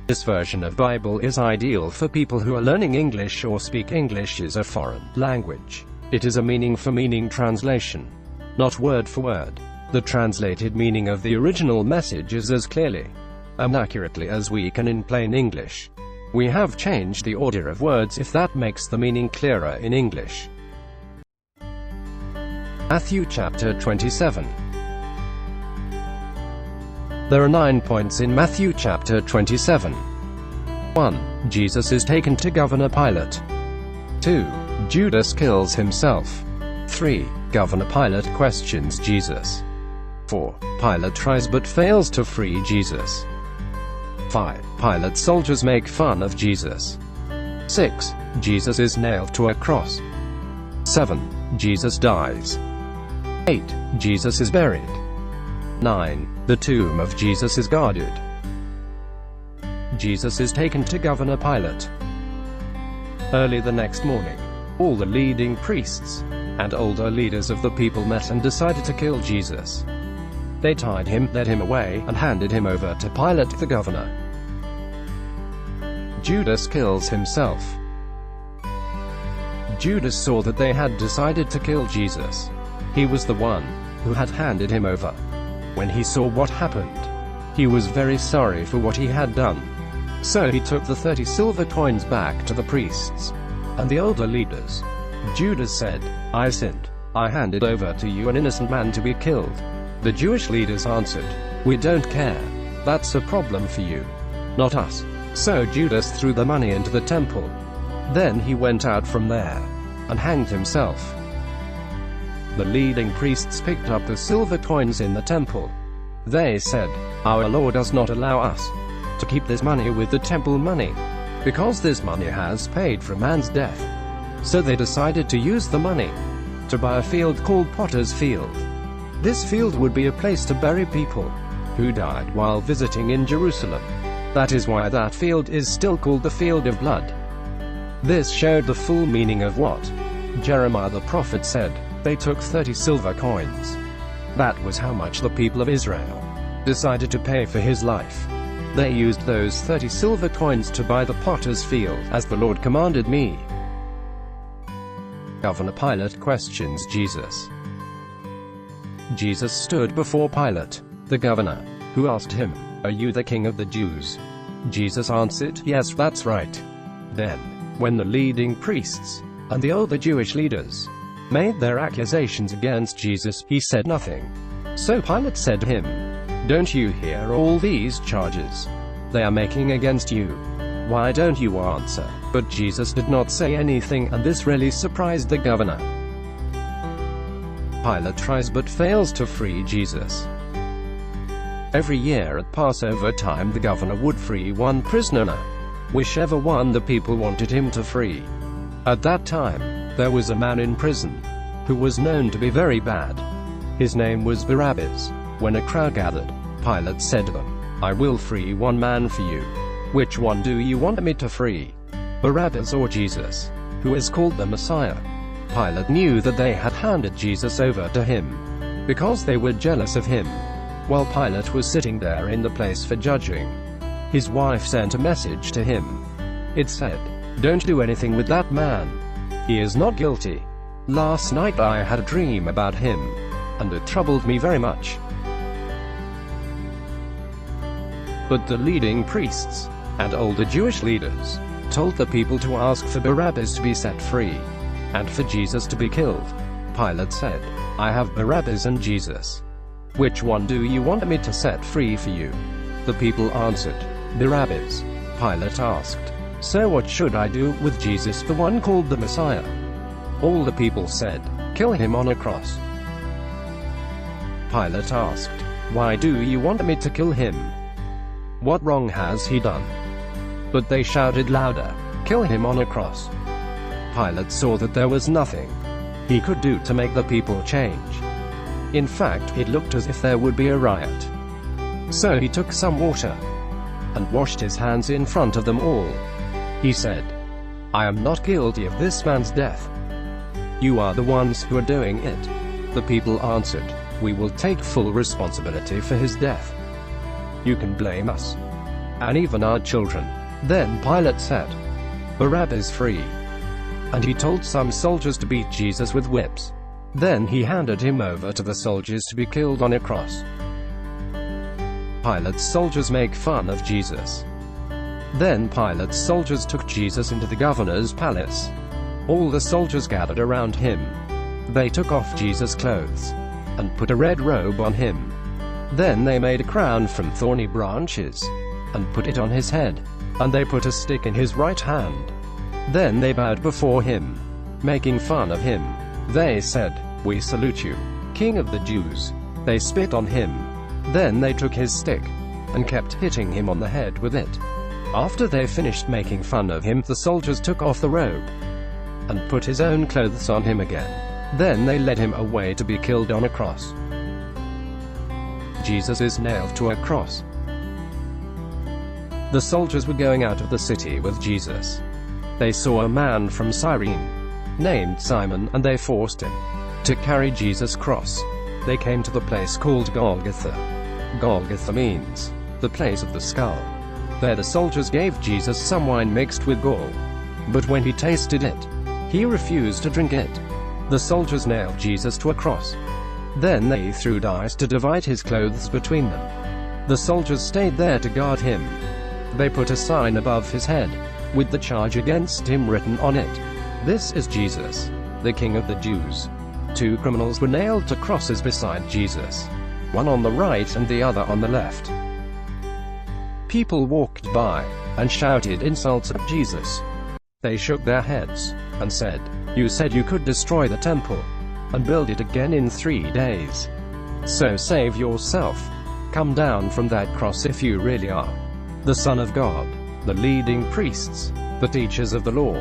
This version of Bible is ideal for people who are learning English or speak English as a foreign language. It is a meaning-for-meaning translation, not word for word. The translated meaning of the original message is as clearly and accurately as we can in plain English. We have changed the order of words if that makes the meaning clearer in English. Matthew chapter 27. There are 9 points in Matthew chapter 27. 1. Jesus is taken to Governor Pilate. 2. Judas kills himself. 3. Governor Pilate questions Jesus. 4. Pilate tries but fails to free Jesus. 5. Pilate's soldiers make fun of Jesus. 6. Jesus is nailed to a cross. 7. Jesus dies. 8. Jesus is buried. 9. The tomb of Jesus is guarded. Jesus is taken to Governor Pilate. Early the next morning, all the leading priests and older leaders of the people met and decided to kill Jesus. They tied him, led him away, and handed him over to Pilate the governor. Judas kills himself. Judas saw that they had decided to kill Jesus. He was the one who had handed him over. When he saw what happened, he was very sorry for what he had done. So he took the 30 silver coins back to the priests and the older leaders. Judas said, "I sinned. I handed over to you an innocent man to be killed." The Jewish leaders answered, "We don't care. That's a problem for you, not us." So Judas threw the money into the temple. Then he went out from there and hanged himself. The leading priests picked up the silver coins in the temple. They said, "Our law does not allow us to keep this money with the temple money, because this money has paid for man's death." So they decided to use the money to buy a field called Potter's Field. This field would be a place to bury people who died while visiting in Jerusalem. That is why that field is still called the Field of Blood. This showed the full meaning of what Jeremiah the prophet said. They took 30 silver coins. That was how much the people of Israel decided to pay for his life. They used those 30 silver coins to buy the Potter's Field, as the Lord commanded me. Governor Pilate questions Jesus. Jesus stood before Pilate, the governor, who asked him, "Are you the king of the Jews?" Jesus answered, "Yes, that's right." Then, when the leading priests and the older Jewish leaders made their accusations against Jesus, he said nothing. So Pilate said to him, "Don't you hear all these charges they are making against you? Why don't you answer?" But Jesus did not say anything, and this really surprised the governor. Pilate tries but fails to free Jesus. Every year at Passover time, the governor would free one prisoner, whichever one the people wanted him to free. At that time, there was a man in prison who was known to be very bad. His name was Barabbas. When a crowd gathered, Pilate said to them, "I will free one man for you. Which one do you want me to free? Barabbas or Jesus, who is called the Messiah?" Pilate knew that they had handed Jesus over to him because they were jealous of him. While Pilate was sitting there in the place for judging, his wife sent a message to him. It said, "Don't do anything with that man. He is not guilty. Last night I had a dream about him, and it troubled me very much." But the leading priests and older Jewish leaders told the people to ask for Barabbas to be set free and for Jesus to be killed. Pilate said, "I have Barabbas and Jesus. Which one do you want me to set free for you?" The people answered, "Barabbas." Pilate asked, "So what should I do with Jesus, the one called the Messiah?" All the people said, "Kill him on a cross." Pilate asked, "Why do you want me to kill him? What wrong has he done?" But they shouted louder, "Kill him on a cross." Pilate saw that there was nothing he could do to make the people change. In fact, it looked as if there would be a riot. So he took some water and washed his hands in front of them all. He said, "I am not guilty of this man's death. You are the ones who are doing it." The people answered, "We will take full responsibility for his death. You can blame us, and even our children." Then Pilate said, "Barabbas free." And he told some soldiers to beat Jesus with whips. Then he handed him over to the soldiers to be killed on a cross. Pilate's soldiers make fun of Jesus. Then Pilate's soldiers took Jesus into the governor's palace. All the soldiers gathered around him. They took off Jesus' clothes and put a red robe on him. Then they made a crown from thorny branches and put it on his head, and they put a stick in his right hand. Then they bowed before him, making fun of him. They said, "We salute you, King of the Jews." They spit on him. Then they took his stick and kept hitting him on the head with it. After they finished making fun of him, the soldiers took off the robe and put his own clothes on him again. Then they led him away to be killed on a cross. Jesus is nailed to a cross. The soldiers were going out of the city with Jesus. They saw a man from Cyrene named Simon, and they forced him to carry Jesus' cross. They came to the place called Golgotha. Golgotha means the place of the skull. There the soldiers gave Jesus some wine mixed with gall. But when he tasted it, he refused to drink it. The soldiers nailed Jesus to a cross. Then they threw dice to divide his clothes between them. The soldiers stayed there to guard him. They put a sign above his head with the charge against him written on it, "This is Jesus, the King of the Jews." 2 criminals were nailed to crosses beside Jesus, one on the right and the other on the left. People walked by and shouted insults at Jesus. They shook their heads and said, "You said you could destroy the temple and build it again in 3 days. So save yourself. Come down from that cross if you really are the Son of God." The leading priests, the teachers of the law,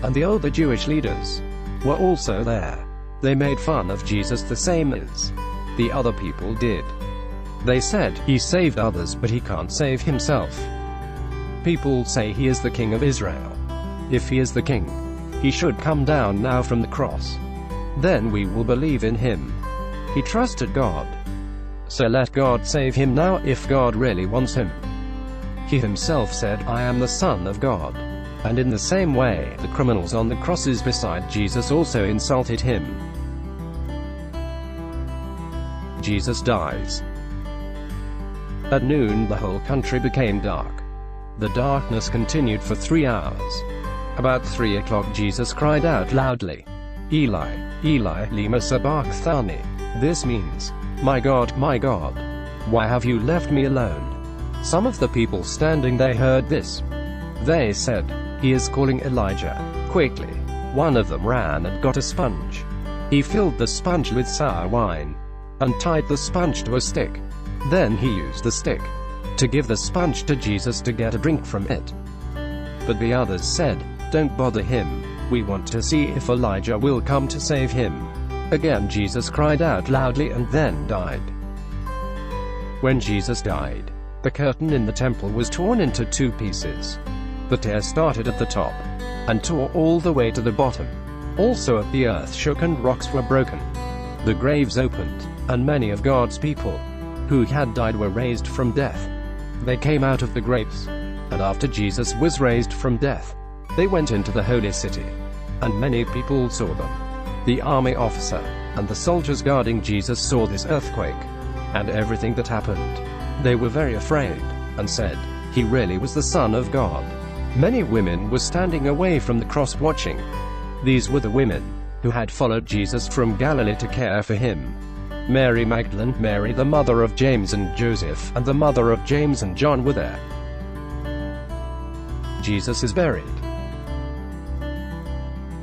and the older Jewish leaders were also there. They made fun of Jesus the same as the other people did. They said, "He saved others, but he can't save himself." People say he is the King of Israel. If he is the king, he should come down now from the cross. Then we will believe in him. He trusted God. So let God save him now if God really wants him. He himself said, "I am the Son of God." And in the same way, the criminals on the crosses beside Jesus also insulted him. Jesus dies. At noon, the whole country became dark. The darkness continued for 3 hours. About 3 o'clock Jesus cried out loudly, "Eli, Eli, lema sabachthani." This means, my God, why have you left me alone?" Some of the people standing there heard this. They said, "He is calling Elijah." Quickly, one of them ran and got a sponge. He filled the sponge with sour wine and tied the sponge to a stick. Then he used the stick to give the sponge to Jesus to get a drink from it. But the others said, "Don't bother him. We want to see if Elijah will come to save him." Again Jesus cried out loudly and then died. When Jesus died, the curtain in the temple was torn into 2 pieces. The tear started at the top and tore all the way to the bottom. Also the earth shook and rocks were broken. The graves opened, and many of God's people who had died were raised from death. They came out of the graves, and after Jesus was raised from death, they went into the holy city, and many people saw them. The army officer and the soldiers guarding Jesus saw this earthquake and everything that happened. They were very afraid and said, "He really was the Son of God." Many women were standing away from the cross watching. These were the women who had followed Jesus from Galilee to care for him. Mary Magdalene, Mary the mother of James and Joseph, and the mother of James and John were there. Jesus is buried.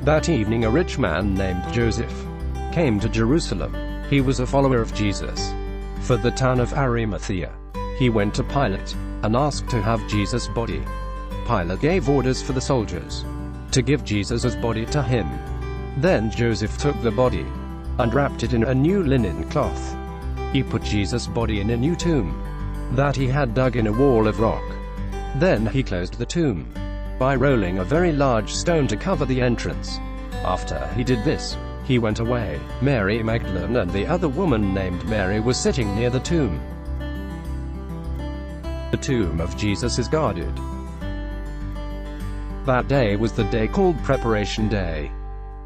That evening a rich man named Joseph came to Jerusalem. He was a follower of Jesus. For the town of Arimathea, he went to Pilate and asked to have Jesus' body. Pilate gave orders for the soldiers to give Jesus' body to him. Then Joseph took the body and wrapped it in a new linen cloth. He put Jesus' body in a new tomb that he had dug in a wall of rock. Then he closed the tomb by rolling a very large stone to cover the entrance. After he did this, he went away. Mary Magdalene and the other woman named Mary were sitting near the tomb. The tomb of Jesus is guarded. That day was the day called Preparation Day.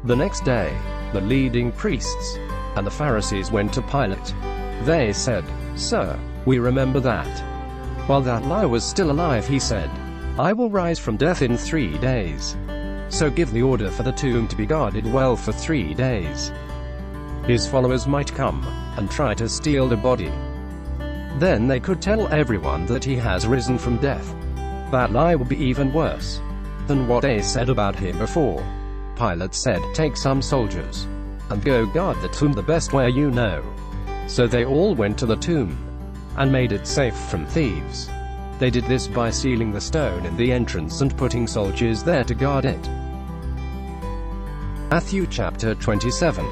The next day, the leading priests and the Pharisees went to Pilate. They said, "Sir, we remember that while that liar was still alive he said, 'I will rise from death in 3 days.' So give the order for the tomb to be guarded well for 3 days. His followers might come and try to steal the body. Then they could tell everyone that he has risen from death. That lie will be even worse than what they said about him before." Pilate said, "Take some soldiers and go guard the tomb the best way you know." So they all went to the tomb and made it safe from thieves. They did this by sealing the stone in the entrance and putting soldiers there to guard it. Matthew chapter 27.